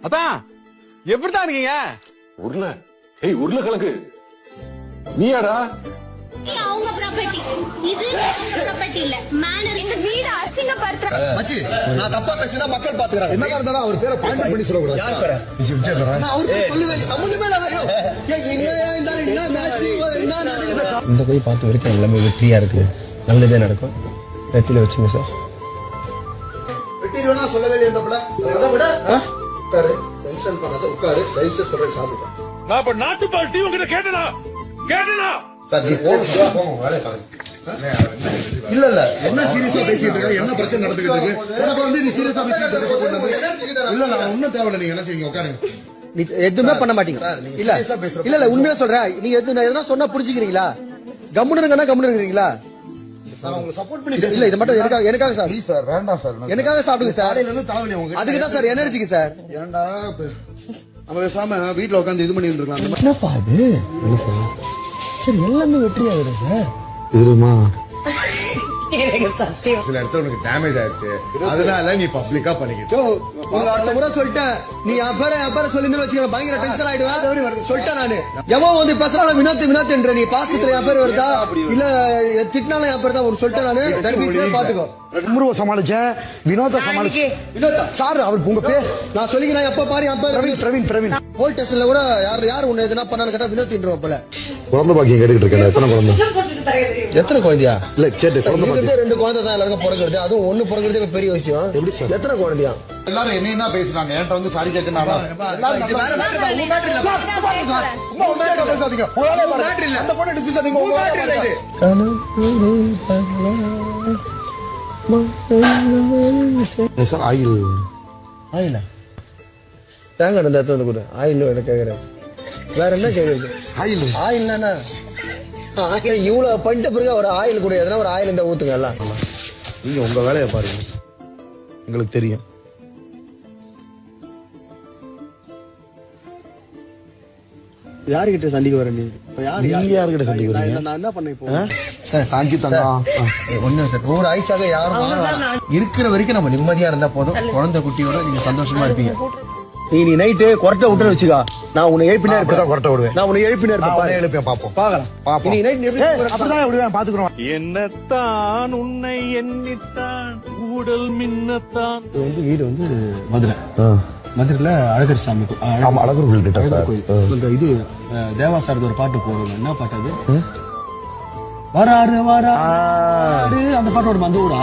அதான் எப்படிதான் இருக்கீங்க? உருளைக்கிழங்கு நீயாடா? அவங்க ப்ராப்பர்ட்டி இது ப்ராப்பர்ட்டி இல்ல மேனர் இந்த வீடு அசிங்கப்படுத்துற மச்சி நான் தப்பா பேசினா மக்கள் பாத்துக்கறாங்க. என்ன இருந்தாலும் அவர் பேரை பாயிண்ட் பண்ணி சொல்ல கூடாது. யார் பேரை? நான் அவர் பேரை சொல்லவே சம்பந்தமே இல்ல. என்ன மேட்ச் என்ன நடக்குது? இந்த போய் பார்த்து வரைக்கும் எல்லாமே வெற்றியா இருக்கு. நல்லதே நடக்கும். வெற்றில வச்சுங்க சார். வெற்றிடுவனா சொல்லவே இல்ல இந்த பட. அத விட உட்காரு டென்ஷன் பண்ணாத உட்காரு ரைஸ் சொல்ற சாப்பிடு. நான் இப்ப நாட்டு பார்ட்டி உங்ககிட்ட கேட்டனா சார் நீ போங்க வேலைய பாருங்க. இல்ல இல்ல என்ன சீரியஸா பேசிட்டு இருக்க? என்ன பிரச்சனை நடந்துகிட்டு இருக்கு? உனக்கு வந்து நீ சீரியஸா பேசிட்டு இருக்க. இல்ல இல்ல ஒண்ணும் தேவையில்ல. நீங்க என்ன செய்யுங்க உட்காருங்க. நீ எதுவுமே பண்ண மாட்டீங்க. இல்ல இல்ல இல்ல உண்மையா சொல்றேன். நீங்க எதுனா சொன்னா புரிஞ்சுக்கிறீங்களா? கம்முன்னு இருக்கீங்களா? நான் உங்களுக்கு சப்போர்ட் பண்ணி இல்ல இது மட்டும் எனக்காக சார். ப்ளீஸ் சார் வேண்டாம் சார். எனக்காக சாப்பிடுங்க சார். காலையில இருந்து தலைவலி உங்களுக்கு. அதுக்கு தான் சார் எனர்ஜிக்கு சார். ஏன்டா நம்ம பேசாம வீட்ல உட்கார்ந்து இது பண்ணி இருந்திருக்கலாம். என்னப்பா அது? என்ன சார்? சார் எல்லாமே வெற்றி ஆகுது சார். இதுமா எனக்கு சத்தியம் சில இடத்துல உனக்கு டேமேஜ் ஆயிடுச்சு. அதனால நீ பப்ளிக்கா பண்ணிக்கிட்டு அடுத்த முறை சொல்லிட்டேன். நீ அப்பற சொல்லி வச்சுக்க பயங்கர டென்ஷன் ஆயிடுவேன். சொல்லிட்டேன் நானு. எவன் வந்து பேசுறாலும் வினோத்ன்ற நீ பாசத்துல என் பேர் வருதா இல்ல திட்டினாலும் என் பேர் தான் ஒரு சொல்லிட்டேன் நானு. பாத்துக்கோ. முருவ சமாளிச்சேன். வினோத சமாளிச்சேன். வினோதா சார் அவர் உங்க பேர் நான் சொல்லிக்கிறேன். எப்ப பாரு என் பேர் பிரவீன். போல் டெஸ்ட்ல கூட யார் உன்னை எதுனா பண்ணான்னு கேட்டா வினோத்ன்றோம் போல. குழந்தை பாக்கியம் கேட்டுக்கிட்டு இருக்கேன். எத்தனை குழந்தை? எத்தனை குழந்தையா? இல்ல சரி குழந்தை பாக்கியம் 2 குழந்தை தான் எல்லாருக்கும் பிறகுறது. அதுவும் ஒண்ணு பிறகுறதே பெரிய விஷயம். எப்படி சார்? எத்தனை குழந்தையா? எல்லாரும் என்னையும் தான் பேசுறாங்க. என்கிட்ட வந்து சாரி கேட்கணும். சார் ஆயில் தேங்காய் இந்த இடத்துல வந்து கூட ஆயில் எனக்கு கேக்குறேன். வேற என்ன கேக்குறது? ஆயில் என்ன இவ்வளவு பண்ணிட்ட பிறகு ஒரு ஆயில் கூட எதனா ஒரு ஆயில் இந்த ஊத்துங்க எல்லாம். நீங்க உங்க வேலையை பாருங்க. எங்களுக்கு தெரியும். யாருகிட்ட சண்டிக்கு வர நீ? யாருக்கிட்ட சண்டிக்கு வரீங்க? நான் என்ன பண்ண இப்போ? தேங்க்யூ தங்கம். ஒண்ணு சார் ஒரு ஐஸாக யாரும் இருக்கிற வரைக்கும் நம்ம நிம்மதியா இருந்தா போதும். குழந்தை குட்டியோட நீங்க சந்தோஷமா இருப்பீங்க. நீ நைட்டு கொரட்டை விட்டு வச்சுக்கா. நான் உன்னை எழுப்பினே இருப்பேன். கொரட்டை விடுவேன். நான் உன்னை எழுப்பினே இருப்பேன். எழுப்பேன் பாப்போம். பாக்கலாம். நீ நைட் அப்படிதான் விடுவேன். பாத்துக்கிறோம். என்னத்தான் உன்னை எண்ணித்தான் ஊடல் மின்னத்தான். வீடு வந்து மதுரையில அழகர் சாமி அழகர் கோயில். இது தேவாசாரது ஒரு பாட்டு போடுங்க. என்ன பாட்டு அது? வராரு அந்த பாட்டோட அந்த ஊரா?